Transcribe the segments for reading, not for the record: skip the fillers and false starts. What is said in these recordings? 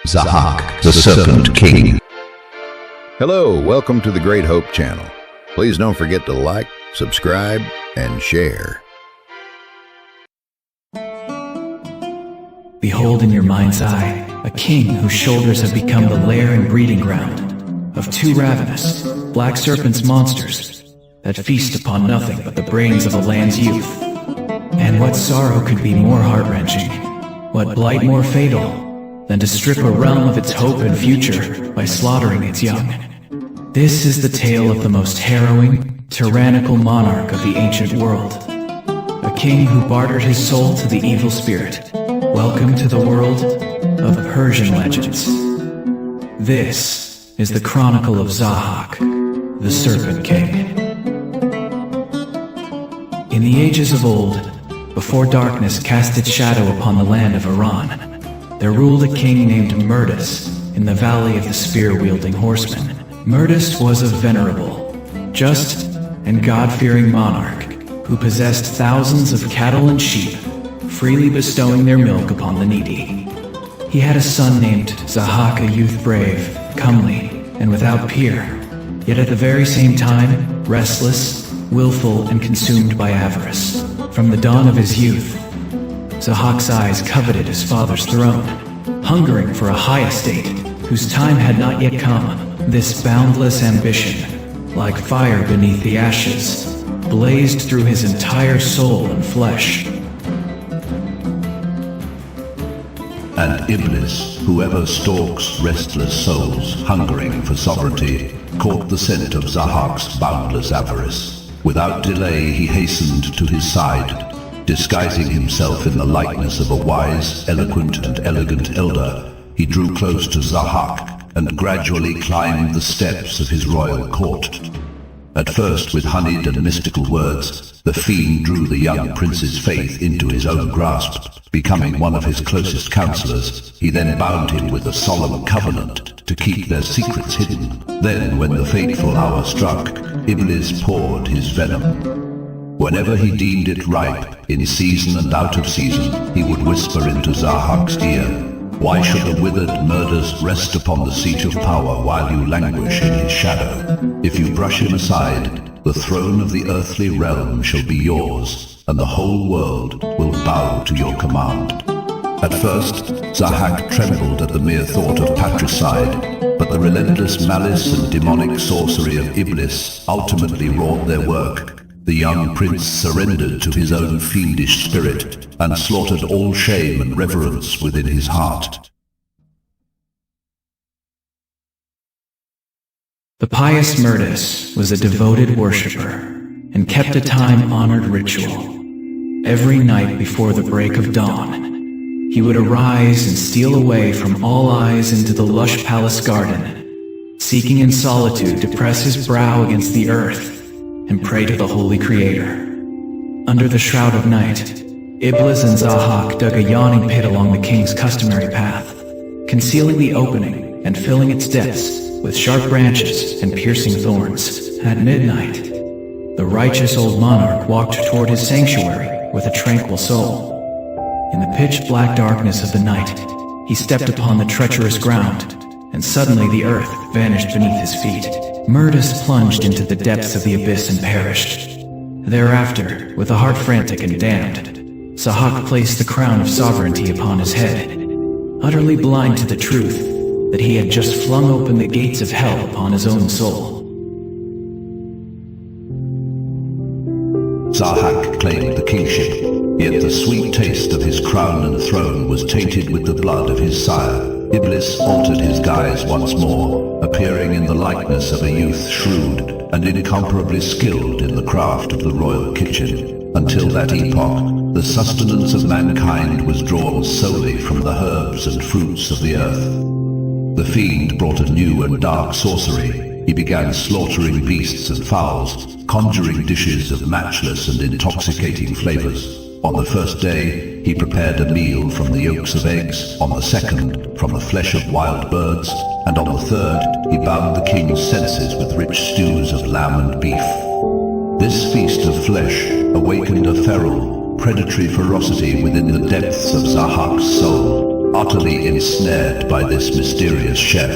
Zahak, the Serpent King. Hello, welcome to the Great Hope channel. Please don't forget to like, subscribe, and share. Behold in your mind's eye a king whose shoulders have become the lair and breeding ground of two ravenous, black serpents monsters that feast upon nothing but the brains of a land's youth. And what sorrow could be more heart-wrenching, what blight more fatal, than to strip a realm of its hope and future by slaughtering its young? This is the tale of the most harrowing, tyrannical monarch of the ancient world. A king who bartered his soul to the evil spirit. Welcome to the world of Persian legends. This is the Chronicle of Zahak, the Serpent King. In the ages of old, before darkness cast its shadow upon the land of Iran, there ruled a king named Murdus in the valley of the spear-wielding horsemen. Murdus was a venerable, just, and God-fearing monarch who possessed thousands of cattle and sheep, freely bestowing their milk upon the needy. He had a son named Zahak, a youth brave, comely, and without peer, yet at the very same time, restless, willful, and consumed by avarice. From the dawn of his youth, Zahak's eyes coveted his father's throne, hungering for a high estate whose time had not yet come. This boundless ambition, like fire beneath the ashes, blazed through his entire soul and flesh. And Iblis, whoever stalks restless souls hungering for sovereignty, caught the scent of Zahak's boundless avarice. Without delay he hastened to his side, disguising himself in the likeness of a wise, eloquent, and elegant elder. He drew close to Zahak and gradually climbed the steps of his royal court. At first, with honeyed and mystical words, the fiend drew the young prince's faith into his own grasp, becoming one of his closest counselors. He then bound him with a solemn covenant to keep their secrets hidden. Then, when the fateful hour struck, Iblis poured his venom. Whenever he deemed it ripe, in season and out of season, he would whisper into Zahak's ear, "Why should the withered Murdus rest upon the seat of power while you languish in his shadow? If you brush him aside, the throne of the earthly realm shall be yours, and the whole world will bow to your command." At first, Zahak trembled at the mere thought of patricide, but the relentless malice and demonic sorcery of Iblis ultimately wrought their work. The young prince surrendered to his own fiendish spirit and slaughtered all shame and reverence within his heart. The pious Murdus was a devoted worshipper and kept a time-honored ritual. Every night before the break of dawn, he would arise and steal away from all eyes into the lush palace garden, seeking in solitude to press his brow against the earth and pray to the Holy Creator. Under the shroud of night, Iblis and Zahak dug a yawning pit along the king's customary path, concealing the opening and filling its depths with sharp branches and piercing thorns. At midnight, the righteous old monarch walked toward his sanctuary with a tranquil soul. In the pitch-black darkness of the night, he stepped upon the treacherous ground, and suddenly the earth vanished beneath his feet. Murdus plunged into the depths of the abyss and perished. Thereafter, with a heart frantic and damned, Zahak placed the crown of sovereignty upon his head, utterly blind to the truth that he had just flung open the gates of hell upon his own soul. Zahak claimed the kingship, yet the sweet taste of his crown and throne was tainted with the blood of his sire. Iblis altered his guise once more, appearing in the likeness of a youth shrewd and incomparably skilled in the craft of the royal kitchen. Until that epoch, the sustenance of mankind was drawn solely from the herbs and fruits of the earth. The fiend brought a new and dark sorcery. He began slaughtering beasts and fowls, conjuring dishes of matchless and intoxicating flavors. On the first day, he prepared a meal from the yolks of eggs, on the second, from the flesh of wild birds, and on the third, he bound the king's senses with rich stews of lamb and beef. This feast of flesh awakened a feral, predatory ferocity within the depths of Zahak's soul. Utterly ensnared by this mysterious chef,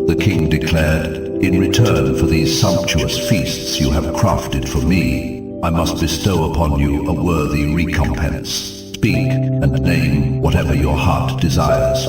the king declared, "In return for these sumptuous feasts you have crafted for me, I must bestow upon you a worthy recompense. Speak and name whatever your heart desires."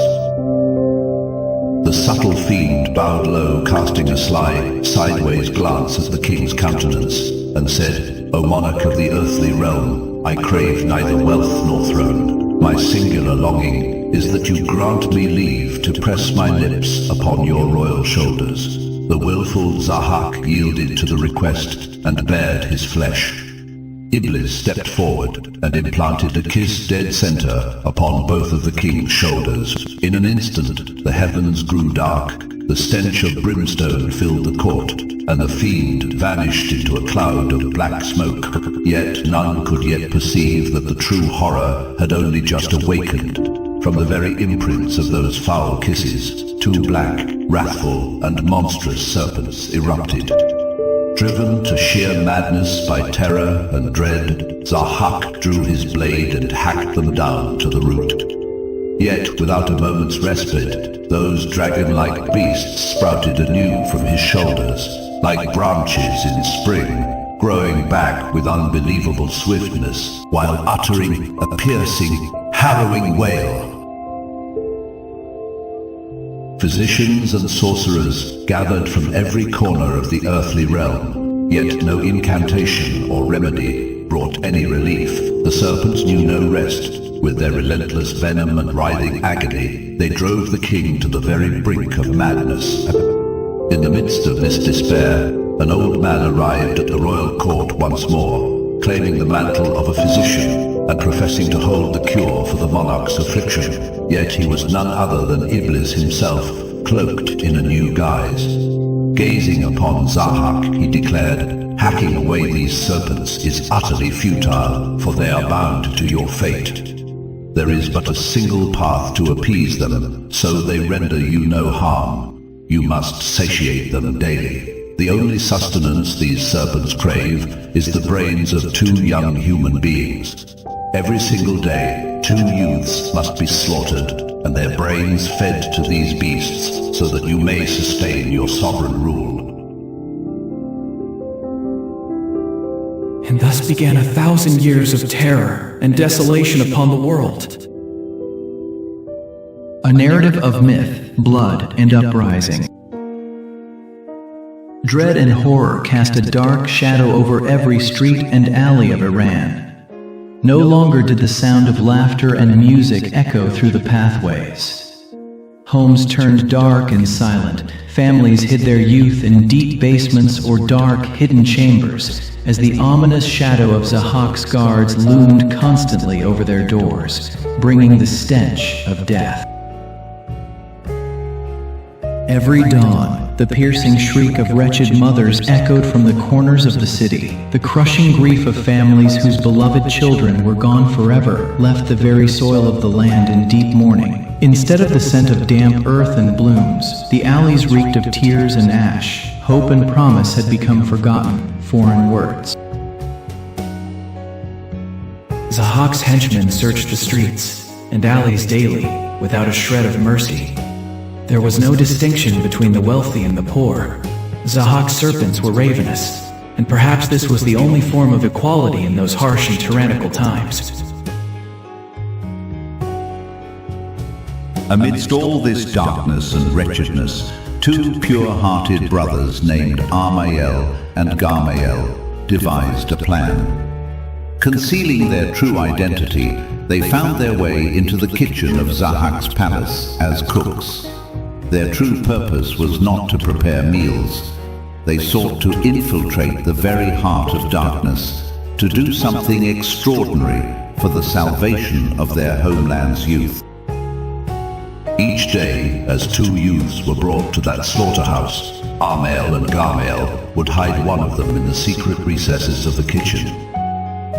The subtle fiend bowed low, casting a sly, sideways glance at the king's countenance, and said, "O monarch of the earthly realm, I crave neither wealth nor throne. My singular longing is that you grant me leave to press my lips upon your royal shoulders." The willful Zahak yielded to the request and bared his flesh. Iblis stepped forward and implanted a kiss dead center upon both of the king's shoulders. In an instant, the heavens grew dark, the stench of brimstone filled the court, and the fiend vanished into a cloud of black smoke. Yet none could yet perceive that the true horror had only just awakened. From the very imprints of those foul kisses, two black, wrathful, and monstrous serpents erupted. Driven to sheer madness by terror and dread, Zahak drew his blade and hacked them down to the root. Yet, without a moment's respite, those dragon-like beasts sprouted anew from his shoulders, like branches in spring, growing back with unbelievable swiftness, while uttering a piercing, harrowing wail. Physicians and sorcerers gathered from every corner of the earthly realm, yet no incantation or remedy brought any relief. The serpents knew no rest. With their relentless venom and writhing agony, they drove the king to the very brink of madness. In the midst of this despair, an old man arrived at the royal court once more, claiming the mantle of a physician and professing to hold the cure for the monarch's affliction. Yet he was none other than Iblis himself, cloaked in a new guise. Gazing upon Zahak, he declared, "Hacking away these serpents is utterly futile, for they are bound to your fate. There is but a single path to appease them, so they render you no harm. You must satiate them daily. The only sustenance these serpents crave is the brains of two young human beings. Every single day, two youths must be slaughtered, and their brains fed to these beasts, so that you may sustain your sovereign rule." And thus began 1,000 years of terror and desolation upon the world. A narrative of myth, blood, and uprising. Dread and horror cast a dark shadow over every street and alley of Iran. No longer did the sound of laughter and music echo through the pathways. Homes turned dark and silent. Families hid their youth in deep basements or dark, hidden chambers, as the ominous shadow of Zahak's guards loomed constantly over their doors, bringing the stench of death. Every dawn, the piercing shriek of wretched mothers echoed from the corners of the city. The crushing grief of families whose beloved children were gone forever left the very soil of the land in deep mourning. Instead of the scent of damp earth and blooms, the alleys reeked of tears and ash. Hope and promise had become forgotten, foreign words. Zahak's henchmen searched the streets and alleys daily, without a shred of mercy. There was no distinction between the wealthy and the poor. Zahak's serpents were ravenous, and perhaps this was the only form of equality in those harsh and tyrannical times. Amidst all this darkness and wretchedness, two pure-hearted brothers named Armael and Gamael devised a plan. Concealing their true identity, they found their way into the kitchen of Zahak's palace as cooks. Their true purpose was not to prepare meals. They sought to infiltrate the very heart of darkness, to do something extraordinary for the salvation of their homeland's youth. Each day, as two youths were brought to that slaughterhouse, Armael and Gamael would hide one of them in the secret recesses of the kitchen.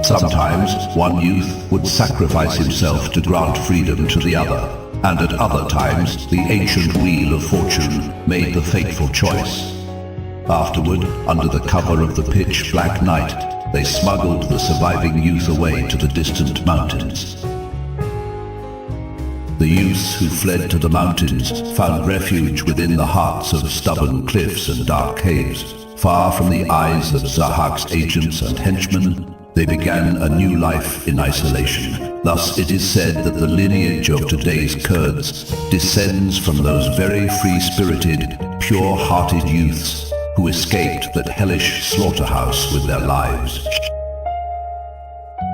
Sometimes, one youth would sacrifice himself to grant freedom to the other, and at other times, the ancient wheel of fortune made the fateful choice. Afterward, under the cover of the pitch-black night, they smuggled the surviving youth away to the distant mountains. The youths who fled to the mountains found refuge within the hearts of stubborn cliffs and dark caves. Far from the eyes of Zahak's agents and henchmen, they began a new life in isolation. Thus it is said that the lineage of today's Kurds descends from those very free-spirited, pure-hearted youths who escaped that hellish slaughterhouse with their lives.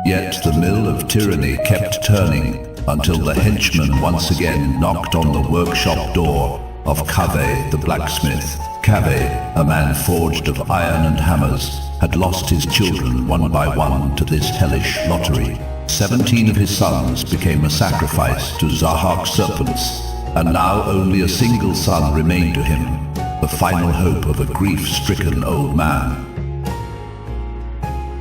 Yet the mill of tyranny kept turning until the henchman once again knocked on the workshop door of Kaveh the Blacksmith. Kaveh, a man forged of iron and hammers, had lost his children one by one to this hellish lottery. 17 of his sons became a sacrifice to Zahak's serpents, and now only a single son remained to him, the final hope of a grief-stricken old man.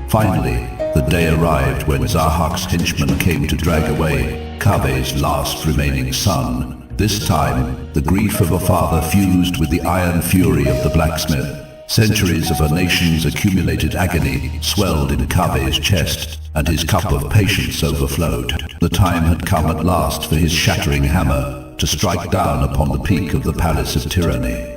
Finally, the day arrived when Zahak's henchmen came to drag away Kaveh's last remaining son. This time, the grief of a father fused with the iron fury of the blacksmith. Centuries of a nation's accumulated agony swelled in Kaveh's chest, and his cup of patience overflowed. The time had come at last for his shattering hammer to strike down upon the peak of the palace of tyranny.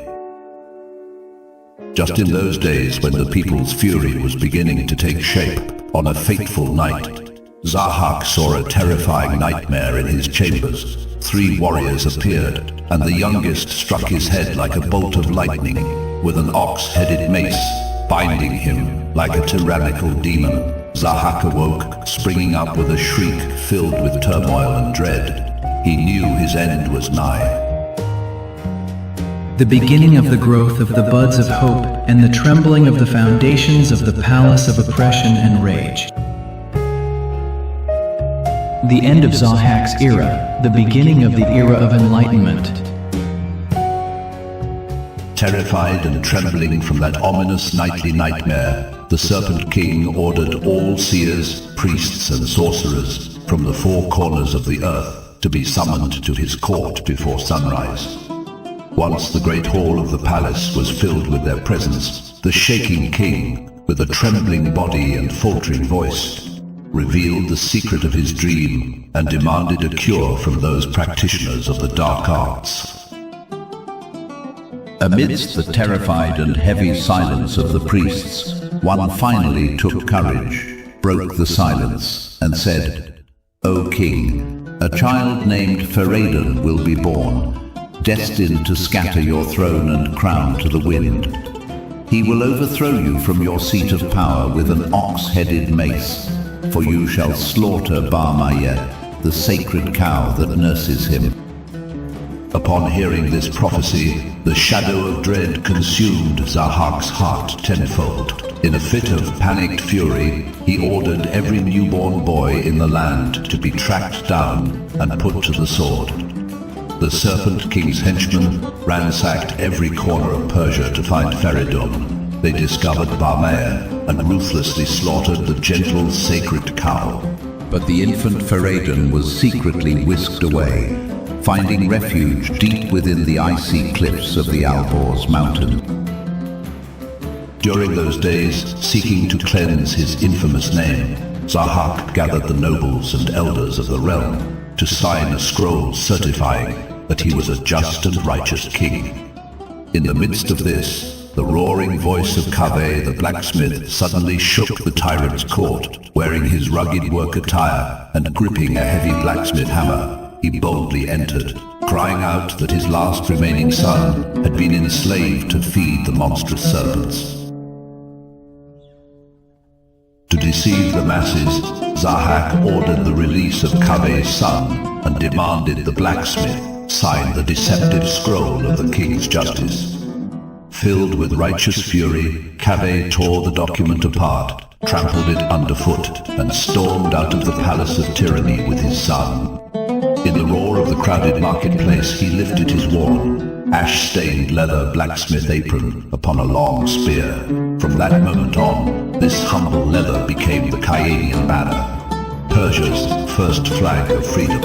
Just in those days when the people's fury was beginning to take shape, on a fateful night, Zahak saw a terrifying nightmare in his chambers. 3 warriors appeared, and the youngest struck his head like a bolt of lightning, with an ox-headed mace, binding him like a tyrannical demon. Zahak awoke, springing up with a shriek filled with turmoil and dread. He knew his end was nigh. The beginning of the growth of the buds of hope and the trembling of the foundations of the palace of oppression and rage. The end of Zahak's era, the beginning of the era of enlightenment. Terrified and trembling from that ominous nightly nightmare, the Serpent King ordered all seers, priests and sorcerers from the 4 corners of the earth to be summoned to his court before sunrise. Once the great hall of the palace was filled with their presence, the shaking king, with a trembling body and faltering voice, revealed the secret of his dream and demanded a cure from those practitioners of the dark arts. Amidst the terrified and heavy silence of the priests, one finally took courage, broke the silence, and said, "O king, a child named Fereydoun will be born, destined to scatter your throne and crown to the wind. He will overthrow you from your seat of power with an ox-headed mace, for you shall slaughter Barmayet, the sacred cow that nurses him." Upon hearing this prophecy, the shadow of dread consumed Zahak's heart tenfold. In a fit of panicked fury, he ordered every newborn boy in the land to be tracked down and put to the sword. The Serpent King's henchmen ransacked every corner of Persia to find Fereydoun. They discovered Barmayet and ruthlessly slaughtered the gentle, sacred cow. But the infant Fereydoun was secretly whisked away, finding refuge deep within the icy cliffs of the Alborz mountain. During those days, seeking to cleanse his infamous name, Zahak gathered the nobles and elders of the realm to sign a scroll certifying that he was a just and righteous king. In the midst of this, the roaring voice of Kaveh the Blacksmith suddenly shook the tyrant's court. Wearing his rugged work attire and gripping a heavy blacksmith hammer, he boldly entered, crying out that his last remaining son had been enslaved to feed the monstrous serpents. To deceive the masses, Zahak ordered the release of Kaveh's son and demanded the blacksmith sign the deceptive scroll of the king's justice. Filled with righteous fury, Kaveh tore the document apart, trampled it underfoot, and stormed out of the palace of tyranny with his son. In the roar of the crowded marketplace, he lifted his worn, ash-stained leather blacksmith apron upon a long spear. From that moment on, this humble leather became the Kaviani banner, Persia's first flag of freedom.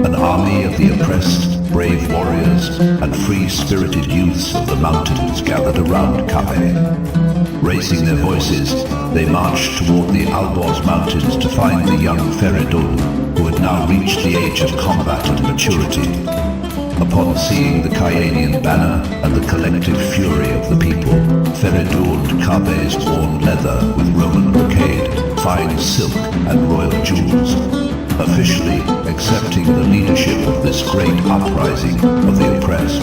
An army of the oppressed, brave warriors, and free-spirited youths of the mountains gathered around Kaveh. Raising their voices, they marched toward the Alborz mountains to find the young Fereydoun, who had now reached the age of combat and maturity. Upon seeing the Kaviani banner and the collective fury of the people, Fereydoun Kaveh's worn leather with Roman brocade, fine silk and royal jewels, officially accepting the leadership of this great uprising of the oppressed.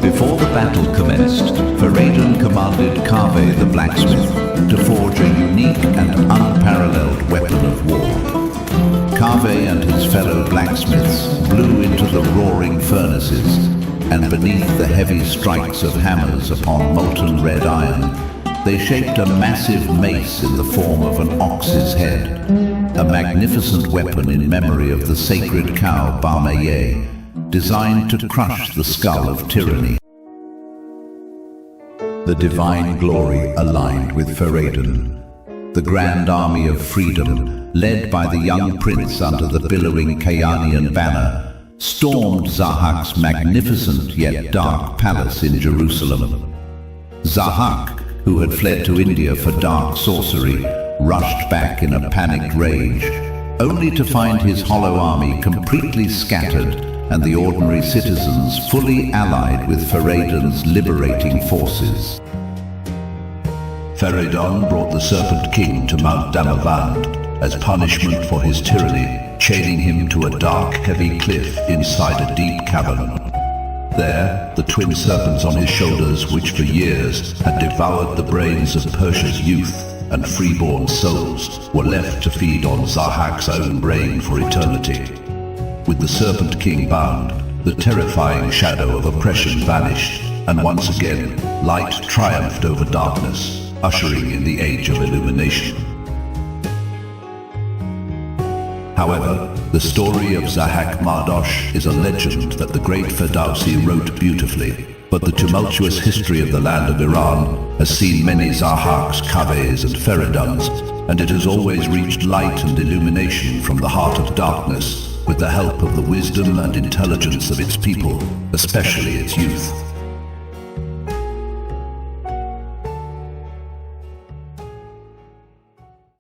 Before the battle commenced, Fereydoun commanded Kaveh the Blacksmith to forge a unique and unparalleled weapon of war. Kaveh and his fellow blacksmiths blew into the roaring furnaces, and beneath the heavy strikes of hammers upon molten red iron, they shaped a massive mace in the form of an ox's head, a magnificent weapon in memory of the sacred cow Barmaye, designed to crush the skull of tyranny. The divine glory aligned with Fereydoun. The grand army of freedom, led by the young prince under the billowing Kaviani banner, stormed Zahak's magnificent yet dark palace in Jerusalem. Zahak, who had fled to India for dark sorcery, rushed back in a panicked rage, only to find his hollow army completely scattered and the ordinary citizens fully allied with Fereydoun's liberating forces. Fereydoun brought the Serpent King to Mount Damavand as punishment for his tyranny, chaining him to a dark, heavy cliff inside a deep cavern. There, the twin serpents on his shoulders, which for years had devoured the brains of Persia's youth and freeborn souls, were left to feed on Zahak's own brain for eternity. With the Serpent King bound, the terrifying shadow of oppression vanished, and once again, light triumphed over darkness, ushering in the age of illumination. However, the story of Zahak Mardush is a legend that the great Ferdowsi wrote beautifully, but the tumultuous history of the land of Iran has seen many Zahaks, Kavehs and Fereydouns, and it has always reached light and illumination from the heart of darkness with the help of the wisdom and intelligence of its people, especially its youth.